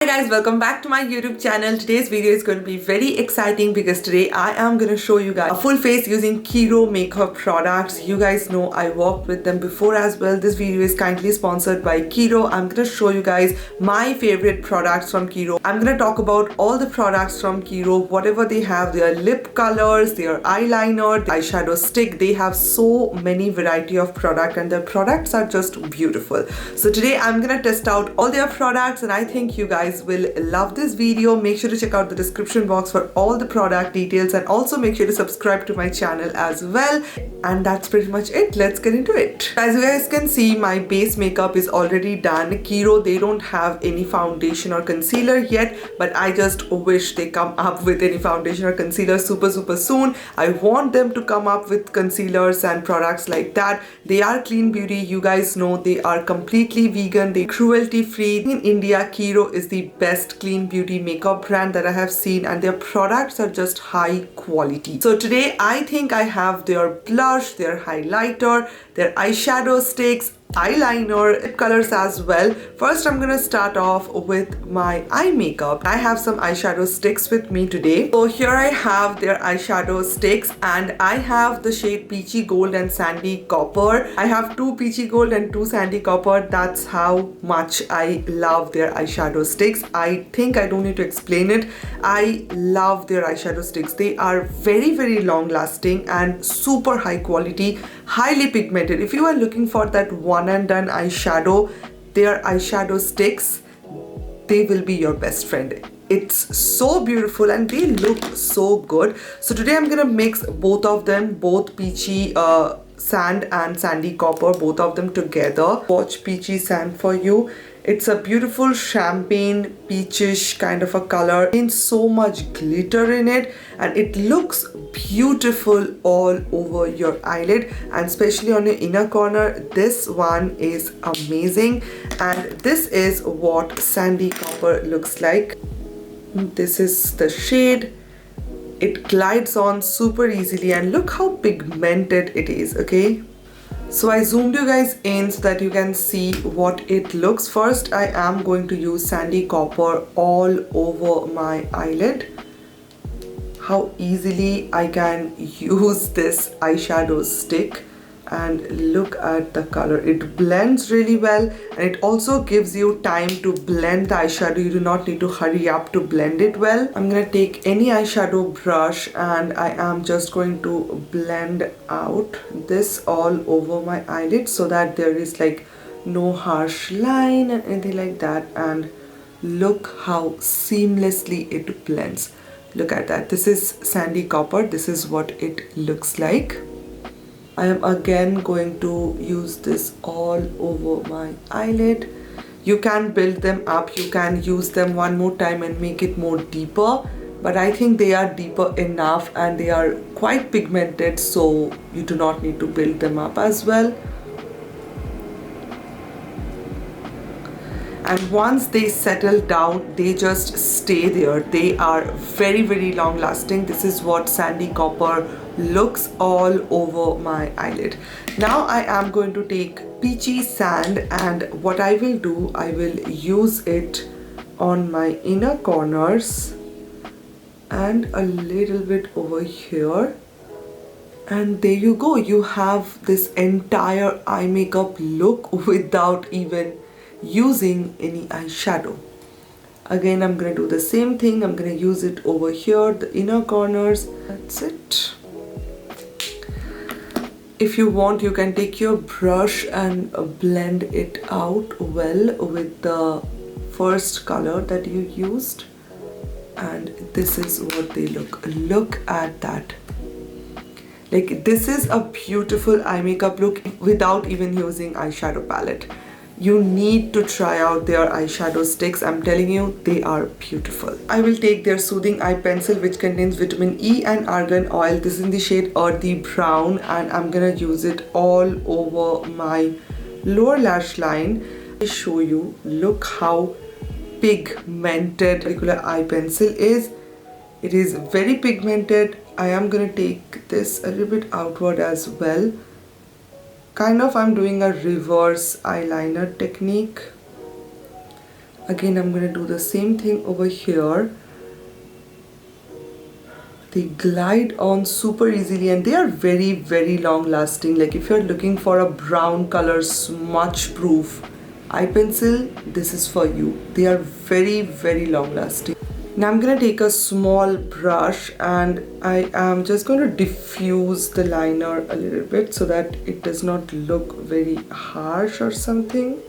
Hi guys, welcome back to my YouTube channel. Today's video is going to be very exciting because today I am going to show you guys a full face using Kiro makeup products. You guys know I worked with them before as well. This video is kindly sponsored by Kiro. I'm going to show you guys my favorite products from Kiro. I'm going to talk about all the products from Kiro, whatever they have, their lip colors, their eyeliner, the eyeshadow stick. They have so many variety of product and their products are just beautiful. So today I'm going to test out all their products and I think you guys will love this video. Make sure to check out the description box for all the product details and also make sure to subscribe to my channel as well. And that's pretty much it. Let's get into it. As you guys can see, my base makeup is already done. Kiro, they don't have any foundation or concealer yet, but I just wish they come up with any foundation or concealer super soon. I want them to come up with concealers and products like that. They are clean beauty. You guys know they are completely vegan. They cruelty free. In India, Kiro is the best clean beauty makeup brand that I have seen and their products are just high quality. So today I think I have their blush, their highlighter, their eyeshadow sticks, eyeliner, lip colors as well. First I'm gonna start off with my eye makeup. I have some eyeshadow sticks with me today. So here I have their eyeshadow sticks and I have the shade Peachy Gold and Sandy Copper. I have two Peachy Gold and two Sandy Copper. That's how much I love their eyeshadow sticks. I think I don't need to explain it. I love their eyeshadow sticks. They are very long lasting and super high quality, highly pigmented. If you are looking for that one and done eyeshadow, their eyeshadow sticks, they will be your best friend. It's so beautiful and they look so good. So today I'm gonna mix both of them, both Peachy Sand and Sandy Copper, both of them together. Watch Peachy Sand for you. It's a beautiful champagne peachish kind of a color and so much glitter in it, and it looks beautiful all over your eyelid and especially on your inner corner. This one is amazing and this is what Sandy Copper looks like. This is the shade. It glides on super easily and look how pigmented it is, okay? So I zoomed you guys in so that you can see what it looks. First I am going to use Sandy Copper all over my eyelid. How easily I can use this eyeshadow stick and look at the color. It blends really well and it also gives you time to blend the eyeshadow. You do not need to hurry up to blend it well. I'm gonna take any eyeshadow brush and I am just going to blend out this all over my eyelid so that there is like no harsh line and anything like that, and look how seamlessly it blends. Look at that. This is Sandy Copper. This is what it looks like. I am again going to use this all over my eyelid. You can build them up, you can use them one more time and make it more deeper, but I think they are deeper enough and they are quite pigmented, so you do not need to build them up as well. And once they settle down, they just stay there. They are very long lasting. This is what Sandy Copper looks all over my eyelid. Now I am going to take Peachy Sand and what I will do, I will use it on my inner corners and a little bit over here. And there you go. You have this entire eye makeup look without even using any eyeshadow. Again, I'm going to do the same thing. I'm going to use it over here, the inner corners. That's it. If you want, you can take your brush and blend it out well with the first color that you used. And this is what they look. Look at that. Like, this is a beautiful eye makeup look without even using eyeshadow palette. You need to try out their eyeshadow sticks. I'm telling you, they are beautiful. I will take their Soothing Eye Pencil which contains vitamin E and argan oil. This is in the shade Earthy Brown and I'm gonna use it all over my lower lash line. I show you, look how pigmented particular eye pencil is. It is very pigmented. I am gonna take this a little bit outward as well. Kind of I'm doing a reverse eyeliner technique. Again, I'm going to do the same thing over here. They glide on super easily and they are very, very long lasting. Like if you're looking for a brown color smudge proof eye pencil, this is for you. They are very, very long lasting. Now I'm going to take a small brush and I am just going to diffuse the liner a little bit so that it does not look very harsh or something.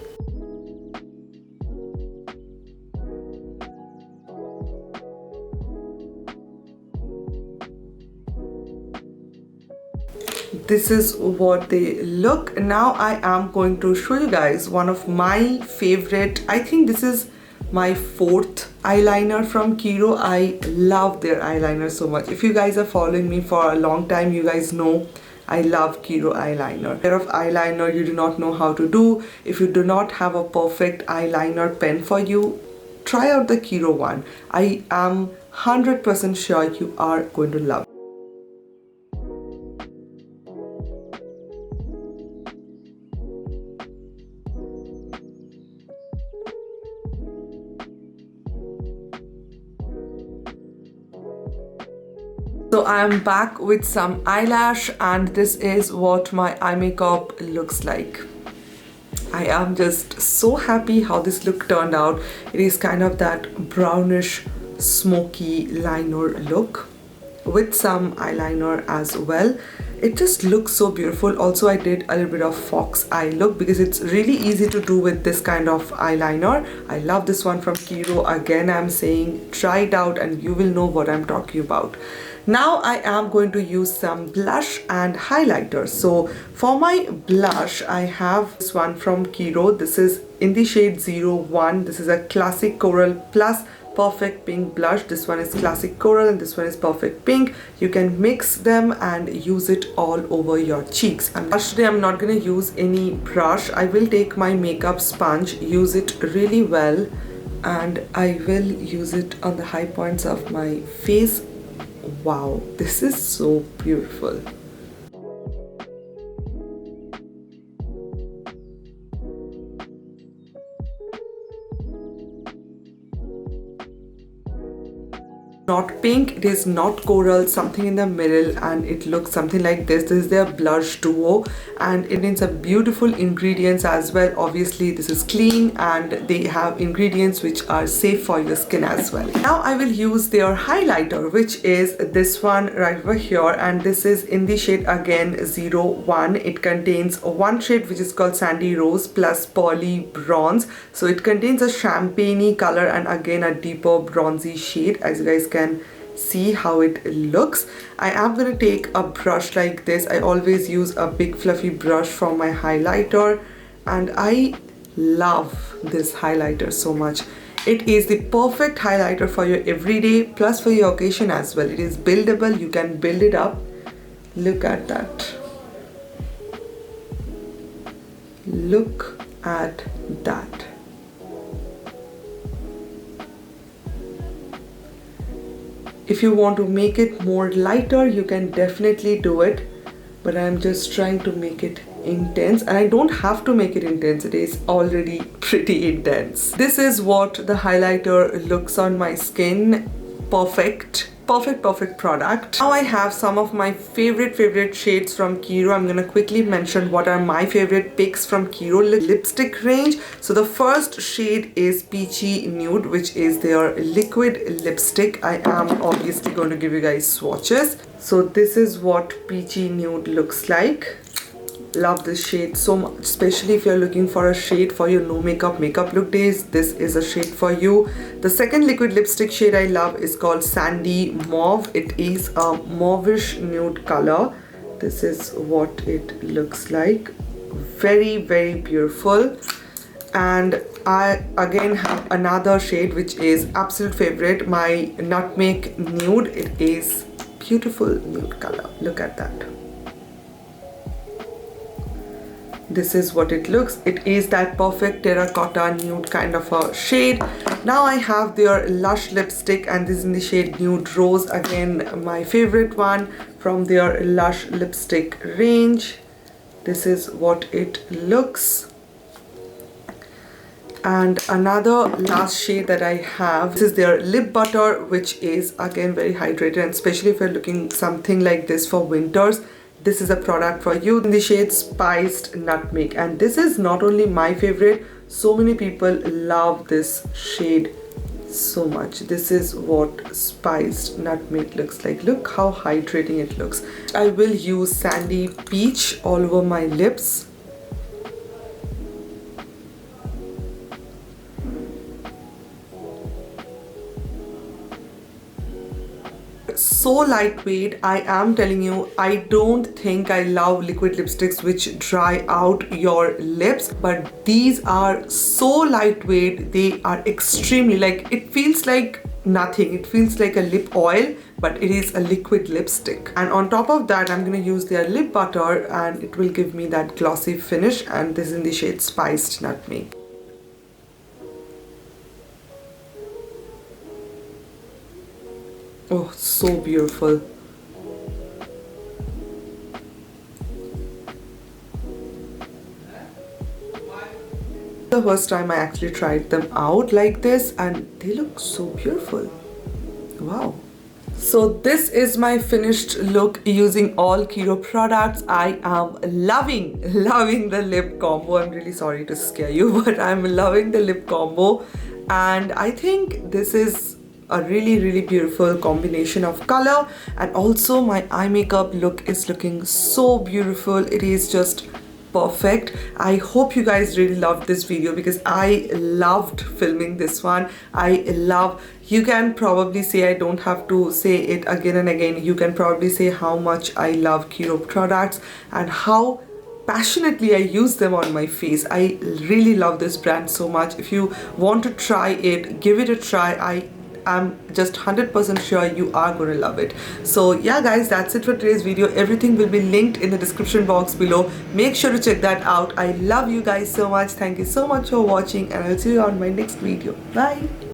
This is what they look. Now I am going to show you guys one of my favorite, I think this is my fourth eyeliner from Kiro. I love their eyeliner so much. If you guys are following me for a long time, you guys know I love Kiro eyeliner. Pair of eyeliner you do not know how to do. If you do not have a perfect eyeliner pen for you, try out the Kiro one. I am 100% sure you are going to love it. So I am back with some eyelash and this is what my eye makeup looks like. I am just so happy how this look turned out. It is kind of that brownish smoky liner look with some eyeliner as well. It just looks so beautiful. Also I did a little bit of fox eye look because it's really easy to do with this kind of eyeliner. I love this one from Kiro. Again, I'm saying try it out and you will know what I'm talking about. Now I am going to use some blush and highlighter. So for my blush, I have this one from Kiro. This is in the shade 01. This is a classic coral plus perfect pink blush. This one is classic coral and this one is perfect pink. You can mix them and use it all over your cheeks. And today I'm not going to use any brush. I will take my makeup sponge, use it really well, and I will use it on the high points of my face. Wow, this is so beautiful. Not pink, it is not coral, something in the middle, and it looks something like this. This is their blush duo and it needs a beautiful ingredients as well. Obviously this is clean and they have ingredients which are safe for your skin as well. Now I will use their highlighter, which is this one right over here, and this is in the shade again 01. It contains one shade which is called Sandy Rose plus Pearly Bronze. So it contains a champagne color and again a deeper bronzy shade. As you guys can see how it looks. I am going to take a brush like this. I always use a big fluffy brush for my highlighter and I love this highlighter so much. It is the perfect highlighter for your everyday plus for your occasion as well. It is buildable, you can build it up. Look at that. Look at that. If you want to make it more lighter, you can definitely do it, but I'm just trying to make it intense, and I don't have to make it intense. It is already pretty intense. This is what the highlighter looks on my skin. Perfect product. Now I have some of my favorite shades from Kiro. I'm gonna quickly mention what are my favorite picks from Kiro lipstick range. So the first shade is Peachy Nude, which is their liquid lipstick. I am obviously going to give you guys swatches. So this is what Peachy Nude looks like. Love this shade so much, especially if you're looking for a shade for your no makeup look days. This is a shade for you. The second liquid lipstick shade I love is called Sandy Mauve. It is a mauvish nude color. This is what it looks like. Very beautiful. And I again have another shade which is absolute favorite, my Nutmeg Nude. It is beautiful nude color. Look at that. This is what it looks. It is that perfect terracotta nude kind of a shade. Now I have their Lush lipstick, and this is in the shade Nude Rose. Again, my favorite one from their Lush lipstick range. This is what it looks. And another last shade that I have, this is their lip butter, which is again very hydrated, and especially if you're looking something like this for winters, this is a product for you, in the shade Spiced Nutmeg. And this is not only my favorite, so many people love this shade so much. This is what Spiced Nutmeg looks like. Look how hydrating it looks. I will use Sandy Peach all over my lips. So lightweight. I am telling you, I don't think I love liquid lipsticks which dry out your lips, but these are so lightweight. They are extremely, like, it feels like nothing. It feels like a lip oil, but it is a liquid lipstick. And on top of that, I'm gonna use their lip butter, and it will give me that glossy finish. And this is in the shade Spiced Nutmeg. Oh, so beautiful. The first time I actually tried them out like this, and they look so beautiful. Wow. So this is my finished look using all Kiro products. I am loving the lip combo. I'm really sorry to scare you, but I'm loving the lip combo. And I think this is a really beautiful combination of color, and also my eye makeup look is looking so beautiful. It is just perfect. I hope you guys really loved this video, because I loved filming this one. You can probably say, I don't have to say it again and again, you can probably say how much I love Kiro products and how passionately I use them on my face. I really love this brand so much. If you want to try it, give it a try. I'm just 100% sure you are going to love it. So yeah guys, that's it for today's video. Everything will be linked in the description box below. Make sure to check that out. I love you guys so much. Thank you so much for watching, and I'll see you on my next video. Bye.